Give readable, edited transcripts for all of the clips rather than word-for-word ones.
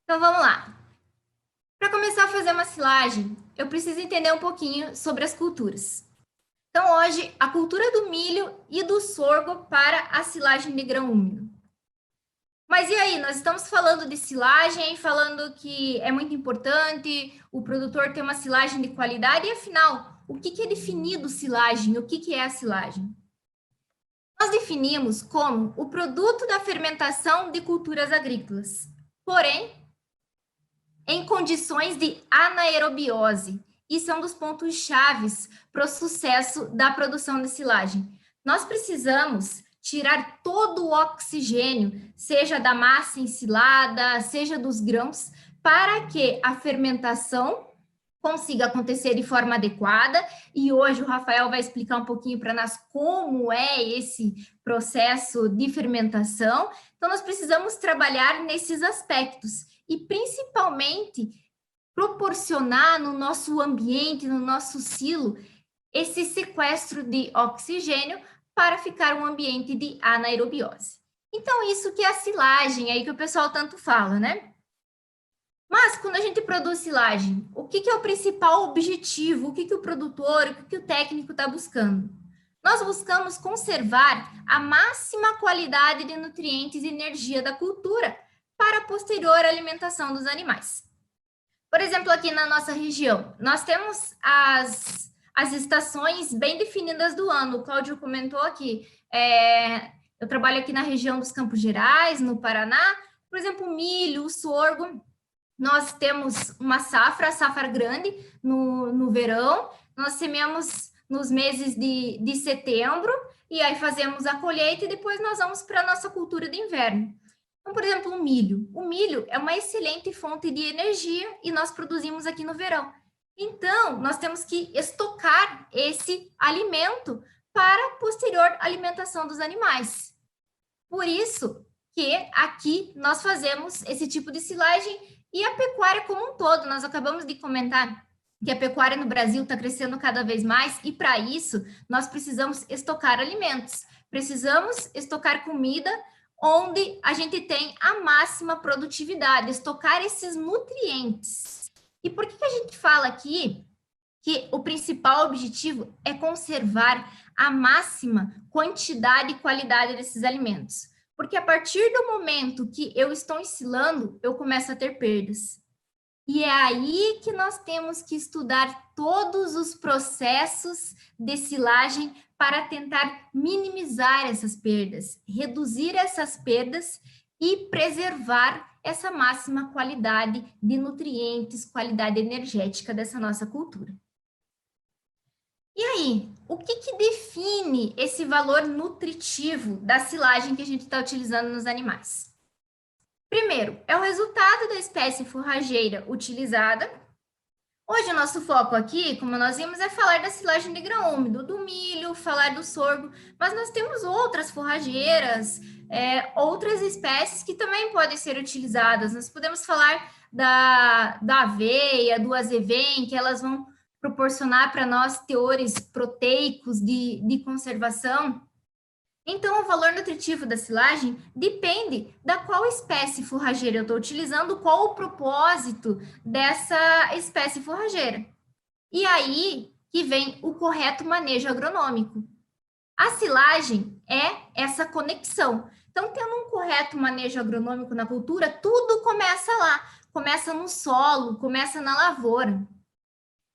Então vamos lá. Para começar a fazer uma silagem, eu preciso entender um pouquinho sobre as culturas. Então hoje, a cultura do milho e do sorgo para a silagem de grão úmido. Mas e aí, nós estamos falando de silagem, falando que é muito importante o produtor ter uma silagem de qualidade, e afinal, o que é definido silagem? O que é a silagem? Nós definimos como o produto da fermentação de culturas agrícolas. Porém, em condições de anaerobiose. Isso é um dos pontos chaves para o sucesso da produção de silagem. Nós precisamos tirar todo o oxigênio, seja da massa ensilada, seja dos grãos, para que a fermentação consiga acontecer de forma adequada. E hoje o Rafael vai explicar um pouquinho para nós como é esse processo de fermentação. Então, nós precisamos trabalhar nesses aspectos e principalmente proporcionar no nosso ambiente, no nosso silo, esse sequestro de oxigênio para ficar um ambiente de anaerobiose. Então, isso que é a silagem aí que o pessoal tanto fala, né? Mas, quando a gente produz silagem, o que é o principal objetivo? O que o produtor, o que o técnico está buscando? Nós buscamos conservar a máxima qualidade de nutrientes e energia da cultura para a posterior alimentação dos animais. Por exemplo, aqui na nossa região, nós temos as estações bem definidas do ano. O Cláudio comentou aqui. Eu trabalho aqui na região dos Campos Gerais, no Paraná. Por exemplo, o milho, o sorgo. Nós temos uma safra grande no verão. Nós semeamos nos meses de setembro e aí fazemos a colheita e depois nós vamos para a nossa cultura de inverno. Então, por exemplo, o milho. O milho é uma excelente fonte de energia e nós produzimos aqui no verão. Então, nós temos que estocar esse alimento para a posterior alimentação dos animais. Por isso que aqui nós fazemos esse tipo de silagem e a pecuária como um todo. Nós acabamos de comentar que a pecuária no Brasil está crescendo cada vez mais e para isso nós precisamos estocar alimentos, precisamos estocar comida onde a gente tem a máxima produtividade, estocar esses nutrientes. E por que a gente fala aqui que o principal objetivo é conservar a máxima quantidade e qualidade desses alimentos? Porque a partir do momento que eu estou ensilando, eu começo a ter perdas. E é aí que nós temos que estudar todos os processos de silagem para tentar minimizar essas perdas, reduzir essas perdas e preservar essa máxima qualidade de nutrientes, qualidade energética dessa nossa cultura. E aí, o que define esse valor nutritivo da silagem que a gente está utilizando nos animais? Primeiro, é o resultado da espécie forrageira utilizada. Hoje, o nosso foco aqui, como nós vimos, é falar da silagem de grão úmido, do milho, falar do sorgo, mas nós temos outras forrageiras, outras espécies que também podem ser utilizadas. Nós podemos falar da aveia, do azevém, que elas vão proporcionar para nós teores proteicos de conservação. Então, o valor nutritivo da silagem depende da qual espécie forrageira eu estou utilizando, qual o propósito dessa espécie forrageira. E aí que vem o correto manejo agronômico. A silagem é essa conexão. Então, tendo um correto manejo agronômico na cultura, tudo começa lá. Começa no solo, começa na lavoura.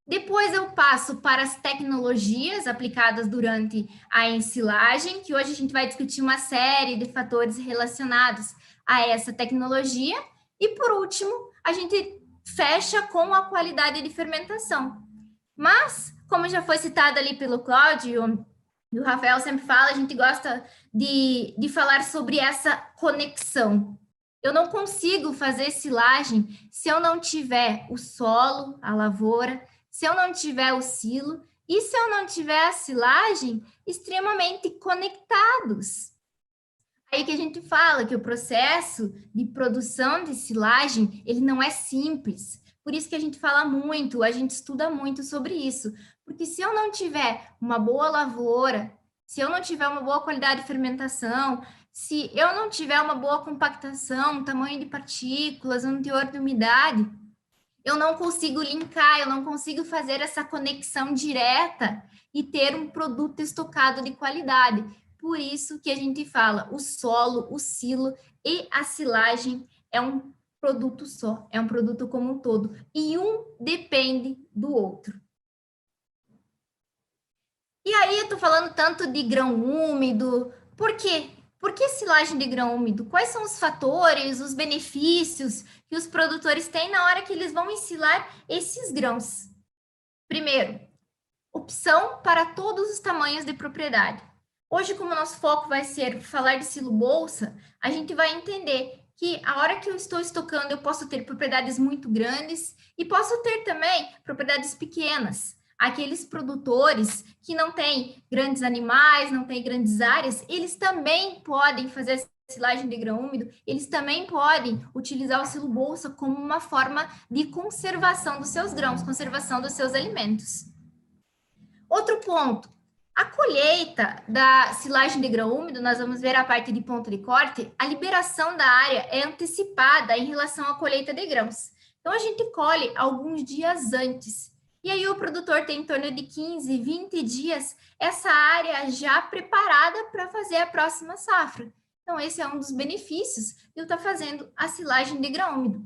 Depois eu passo para as tecnologias aplicadas durante a ensilagem, que hoje a gente vai discutir uma série de fatores relacionados a essa tecnologia. E por último, a gente fecha com a qualidade de fermentação. Mas, como já foi citado ali pelo Cláudio, e o Rafael sempre fala, a gente gosta de falar sobre essa conexão. Eu não consigo fazer silagem se eu não tiver o solo, a lavoura, se eu não tiver o silo e se eu não tiver a silagem extremamente conectados. Aí que a gente fala que o processo de produção de silagem, ele não é simples. Por isso que a gente fala muito, a gente estuda muito sobre isso. Porque se eu não tiver uma boa lavoura, se eu não tiver uma boa qualidade de fermentação, se eu não tiver uma boa compactação, tamanho de partículas, um teor de umidade, eu não consigo linkar, eu não consigo fazer essa conexão direta e ter um produto estocado de qualidade. Por isso que a gente fala, o solo, o silo e a silagem é um produto só, é um produto como um todo, e um depende do outro. E aí, eu tô falando tanto de grão úmido, por quê? Por que silagem de grão úmido? Quais são os fatores, os benefícios que os produtores têm na hora que eles vão ensilar esses grãos? Primeiro, opção para todos os tamanhos de propriedade. Hoje, como nosso foco vai ser falar de silo bolsa, a gente vai entender que a hora que eu estou estocando, eu posso ter propriedades muito grandes e posso ter também propriedades pequenas. Aqueles produtores que não têm grandes animais, não têm grandes áreas, eles também podem fazer silagem de grão úmido, eles também podem utilizar o silo bolsa como uma forma de conservação dos seus grãos, conservação dos seus alimentos. Outro ponto, a colheita da silagem de grão úmido, nós vamos ver a parte de ponto de corte, a liberação da área é antecipada em relação à colheita de grãos. Então, a gente colhe alguns dias antes. E aí, o produtor tem em torno de 15, 20 dias essa área já preparada para fazer a próxima safra. Então, esse é um dos benefícios de eu estar fazendo a silagem de grão úmido.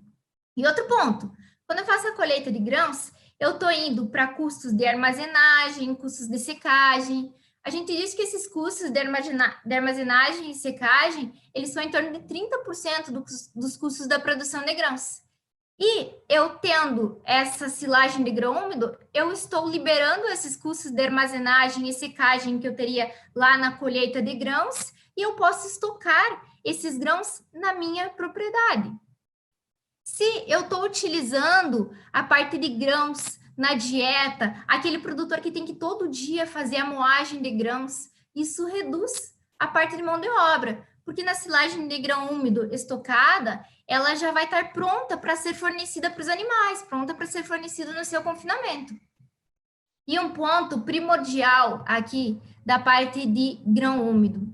E outro ponto, quando eu faço a colheita de grãos, eu estou indo para custos de armazenagem, custos de secagem. A gente diz que esses custos de armazenagem e secagem, eles são em torno de 30% dos custos da produção de grãos. E eu tendo essa silagem de grão úmido, eu estou liberando esses custos de armazenagem e secagem que eu teria lá na colheita de grãos, e eu posso estocar esses grãos na minha propriedade. Se eu estou utilizando a parte de grãos na dieta, aquele produtor que tem que todo dia fazer a moagem de grãos, isso reduz a parte de mão de obra, porque na silagem de grão úmido estocada, ela já vai estar pronta para ser fornecida para os animais, pronta para ser fornecida no seu confinamento. E um ponto primordial aqui da parte de grão úmido.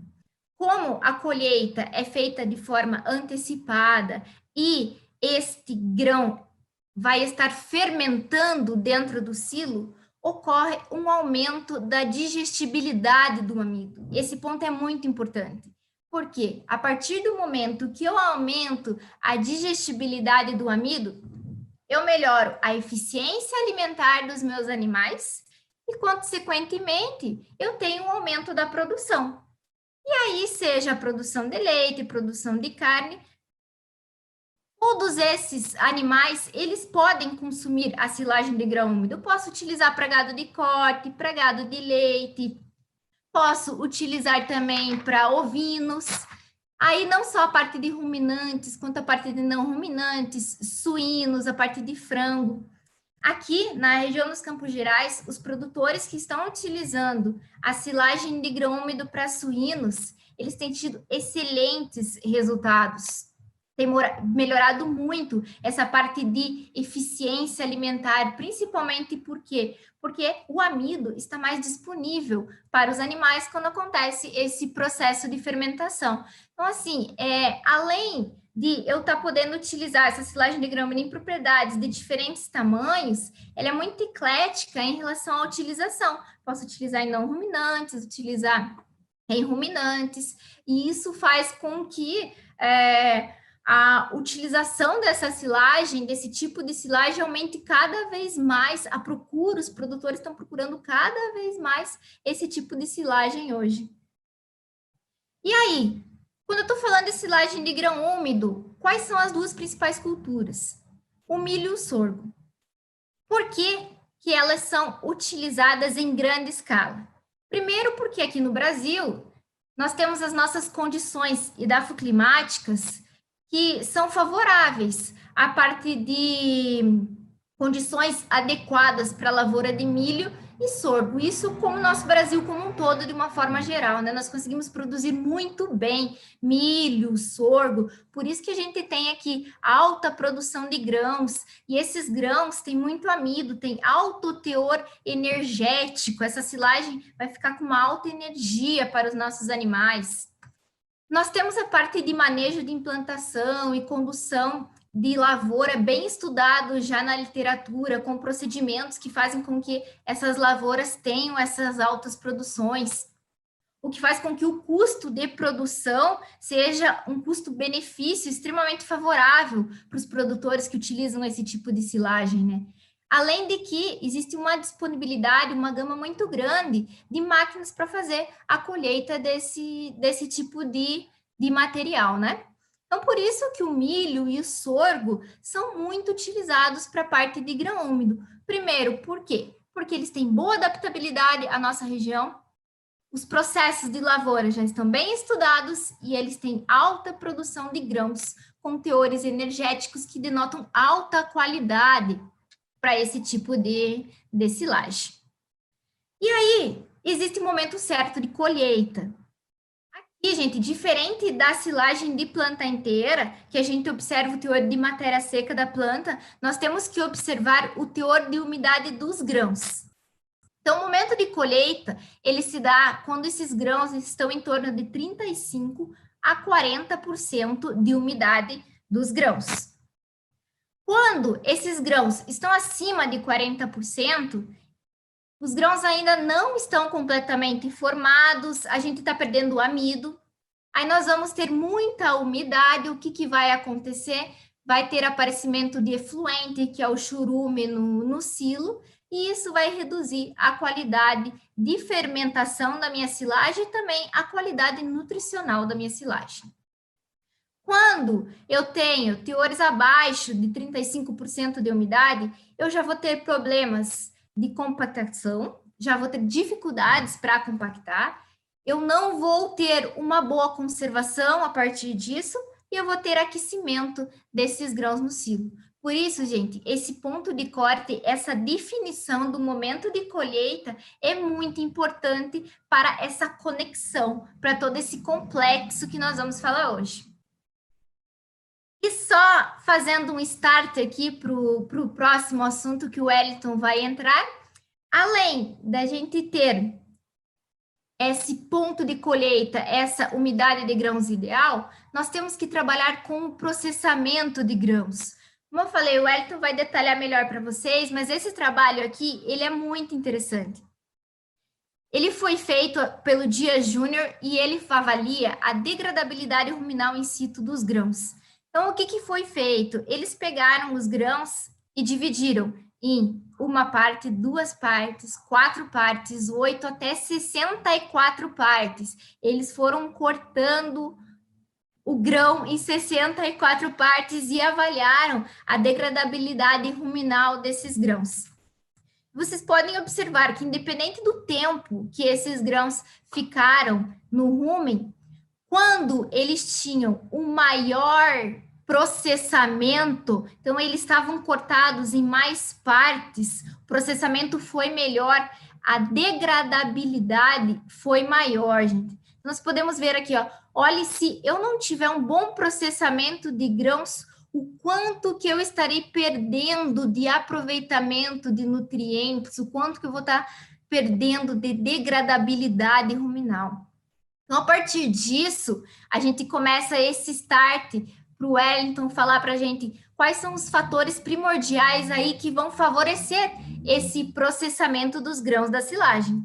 Como a colheita é feita de forma antecipada e este grão vai estar fermentando dentro do silo, ocorre um aumento da digestibilidade do amido. Esse ponto é muito importante. Porque a partir do momento que eu aumento a digestibilidade do amido, eu melhoro a eficiência alimentar dos meus animais e, consequentemente, eu tenho um aumento da produção. E aí, seja a produção de leite, produção de carne, todos esses animais, eles podem consumir a silagem de grão úmido. Eu posso utilizar para gado de corte, para gado de leite, posso utilizar também para ovinos. Aí não só a parte de ruminantes, quanto a parte de não ruminantes, suínos, a parte de frango. Aqui, na região dos Campos Gerais, os produtores que estão utilizando a silagem de grão úmido para suínos, eles têm tido excelentes resultados. Tem melhorado muito essa parte de eficiência alimentar, principalmente porque o amido está mais disponível para os animais quando acontece esse processo de fermentação. Então, assim, além de eu estar podendo utilizar essa silagem de grão em propriedades de diferentes tamanhos, ela é muito eclética em relação à utilização. Posso utilizar em não ruminantes, utilizar em ruminantes, e isso faz com que a utilização dessa silagem, desse tipo de silagem, aumente cada vez mais a procura, os produtores estão procurando cada vez mais esse tipo de silagem hoje. E aí, quando eu estou falando de silagem de grão úmido, quais são as duas principais culturas? O milho e o sorgo. Por que que elas são utilizadas em grande escala? Primeiro, porque aqui no Brasil, nós temos as nossas condições edafoclimáticas que são favoráveis à parte de condições adequadas para a lavoura de milho e sorgo. Isso como o nosso Brasil como um todo, de uma forma geral, né? Nós conseguimos produzir muito bem milho, sorgo, por isso que a gente tem aqui alta produção de grãos, e esses grãos têm muito amido, tem alto teor energético, essa silagem vai ficar com uma alta energia para os nossos animais. Nós temos a parte de manejo de implantação e condução de lavoura bem estudado já na literatura, com procedimentos que fazem com que essas lavouras tenham essas altas produções, o que faz com que o custo de produção seja um custo-benefício extremamente favorável para os produtores que utilizam esse tipo de silagem, né? Além de que existe uma disponibilidade, uma gama muito grande de máquinas para fazer a colheita desse tipo de material, né? Então, por isso que o milho e o sorgo são muito utilizados para a parte de grão úmido. Primeiro, por quê? Porque eles têm boa adaptabilidade à nossa região, os processos de lavoura já estão bem estudados e eles têm alta produção de grãos, com teores energéticos que denotam alta qualidade para esse tipo de silagem. E aí, existe um momento certo de colheita. Aqui, gente, diferente da silagem de planta inteira, que a gente observa o teor de matéria seca da planta, nós temos que observar o teor de umidade dos grãos. Então, o momento de colheita, ele se dá quando esses grãos estão em torno de 35% a 40% de umidade dos grãos. Quando esses grãos estão acima de 40%, os grãos ainda não estão completamente formados, a gente está perdendo o amido, aí nós vamos ter muita umidade, o que vai acontecer? Vai ter aparecimento de efluente, que é o churume no silo, e isso vai reduzir a qualidade de fermentação da minha silagem e também a qualidade nutricional da minha silagem. Quando eu tenho teores abaixo de 35% de umidade, eu já vou ter problemas de compactação, já vou ter dificuldades para compactar, eu não vou ter uma boa conservação a partir disso e eu vou ter aquecimento desses grãos no silo. Por isso, gente, esse ponto de corte, essa definição do momento de colheita é muito importante para essa conexão, para todo esse complexo que nós vamos falar hoje. E só fazendo um start aqui para o próximo assunto que o Wellington vai entrar, além da gente ter esse ponto de colheita, essa umidade de grãos ideal, nós temos que trabalhar com o processamento de grãos. Como eu falei, o Wellington vai detalhar melhor para vocês, mas esse trabalho aqui, ele é muito interessante. Ele foi feito pelo Dias Júnior e ele avalia a degradabilidade ruminal in situ dos grãos. Então, o que foi feito? Eles pegaram os grãos e dividiram em uma parte, duas partes, 4 partes, 8 até 64 partes. Eles foram cortando o grão em 64 partes e avaliaram a degradabilidade ruminal desses grãos. Vocês podem observar que, independente do tempo que esses grãos ficaram no rumen, quando eles tinham o maior processamento, então eles estavam cortados em mais partes, o processamento foi melhor, a degradabilidade foi maior, gente. Nós podemos ver aqui, ó, olhe, se eu não tiver um bom processamento de grãos, o quanto que eu estarei perdendo de aproveitamento de nutrientes, o quanto que eu vou estar perdendo de degradabilidade ruminal. Então, a partir disso, a gente começa esse start para o Wellington falar para a gente quais são os fatores primordiais aí que vão favorecer esse processamento dos grãos da silagem.